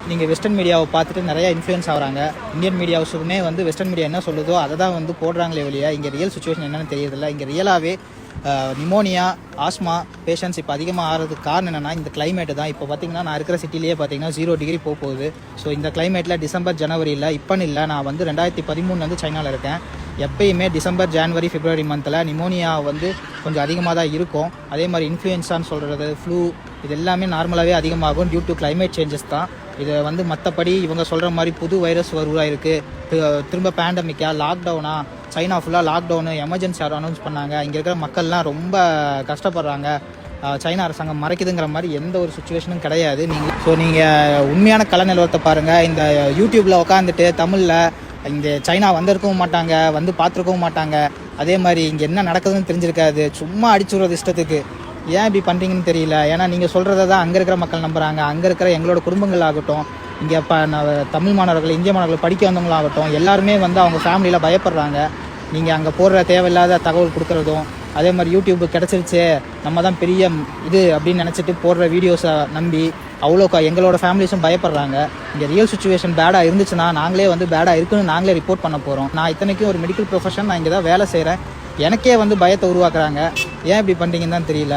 நீங்கள் வெஸ்டர்ன் மீடியாவை பார்த்துட்டு நிறையா இன்ஃப்ளூயன்ஸ் ஆகிறாங்க. இந்தியன் மீடியாவுமே வந்து வெஸ்டர்ன் மீடியா என்ன சொல்லுதோ அதை தான் வந்து போடுறாங்களே வெளியே இங்கே ரியல் சுச்சுவேஷன் என்னென்னு தெரியறதில்ல. இங்கே ரியலாகவே நிமோனியா, ஆஸ்மா பேஷண்ட்ஸ் இப்போ அதிகமாக ஆகிறதுக்கு காரணம் என்னென்னா இந்த கிளைமேட்டு தான். இப்போ பார்த்தீங்கன்னா நான் இருக்கிற சிட்டிலேயே பார்த்தீங்கன்னா 0 டிகிரி போகுது. ஸோ இந்த கிளைமேட்டில் டிசம்பர் ஜனவரியில் இப்போன்னு இல்லை, நான் வந்து 2013 வந்து சைனாவில் இருக்கேன். எப்பயுமே டிசம்பர் ஜான்வரி பிப்ரவரி மந்தில் நிமோனியா வந்து கொஞ்சம் அதிகமாக தான் இருக்கும். அதே மாதிரி இன்ஃப்ளூயன்ஸான்னு சொல்கிறது, ஃப்ளூ, இது எல்லாமே நார்மலாகவே அதிகமாகும் டியூ டு கிளைமேட் சேஞ்சஸ் தான். இதை வந்து மற்றபடி இவங்க சொல்கிற மாதிரி புது வைரஸ் வருவாக இருக்குது, திரும்ப பேண்டமிக்கா, லாக்டவுனா, சைனா ஃபுல்லாக லாக்டவுனு, எமர்ஜென்சி அனௌன்ஸ் பண்ணாங்க. இங்கே இருக்கிற மக்கள்லாம் ரொம்ப கஷ்டப்படுறாங்க, சைனா அரசாங்கம் மறைக்குதுங்கிற மாதிரி எந்த ஒரு சுச்சுவேஷனும் கிடையாது. நீங்கள் உண்மையான கல நிலவரத்தை பாருங்கள். இந்த யூடியூப்பில் உட்காந்துட்டு தமிழில் இங்கே சைனா வந்திருக்கவும் மாட்டாங்க, வந்து பார்த்துருக்கவும் மாட்டாங்க, அதே மாதிரி இங்கே என்ன நடக்குதுன்னு தெரிஞ்சிருக்காது, சும்மா அடிச்சு விடுறது இஷ்டத்துக்கு. ஏன் இப்படி பண்ணுறீங்கன்னு தெரியல. ஏன்னா நீங்கள் சொல்கிறத தான் அங்கே இருக்கிற மக்கள் நம்புகிறாங்க. அங்கே இருக்கிற எங்களோட குடும்பங்கள் ஆகட்டும், இங்கே தமிழ் மாணவர்கள், இந்திய மாணவர்கள் படிக்க வந்தவங்களாகட்டும், எல்லாருமே வந்து அவங்க ஃபேமிலியில் பயப்படுறாங்க. நீங்கள் அங்கே போடுற தேவையில்லாத தகவல் கொடுக்குறதும், அதே மாதிரி யூடியூப் கிடச்சிருச்சு நம்ம தான் பெரிய இது அப்படின்னு நினச்சிட்டு போடுற வீடியோஸை நம்பி அவ்வளோ எங்களோட ஃபேமிலிஸும் பயப்படுறாங்க. இங்கே ரியல் சுச்சுவேஷன் பேடாக இருந்துச்சுன்னா நாங்களே வந்து பேடாக இருக்குன்னு நாங்களே ரிப்போர்ட் பண்ண போகிறோம். நான் இத்தனைக்கும் ஒரு மெடிக்கல் ப்ரொஃபஷன், நான் இங்கே தான் வேலை செய்கிறேன். எனக்கே வந்து பயத்தை உருவாக்குறாங்க. ஏன் இப்படி பண்ணுறீங்கன்னு தான் தெரியல.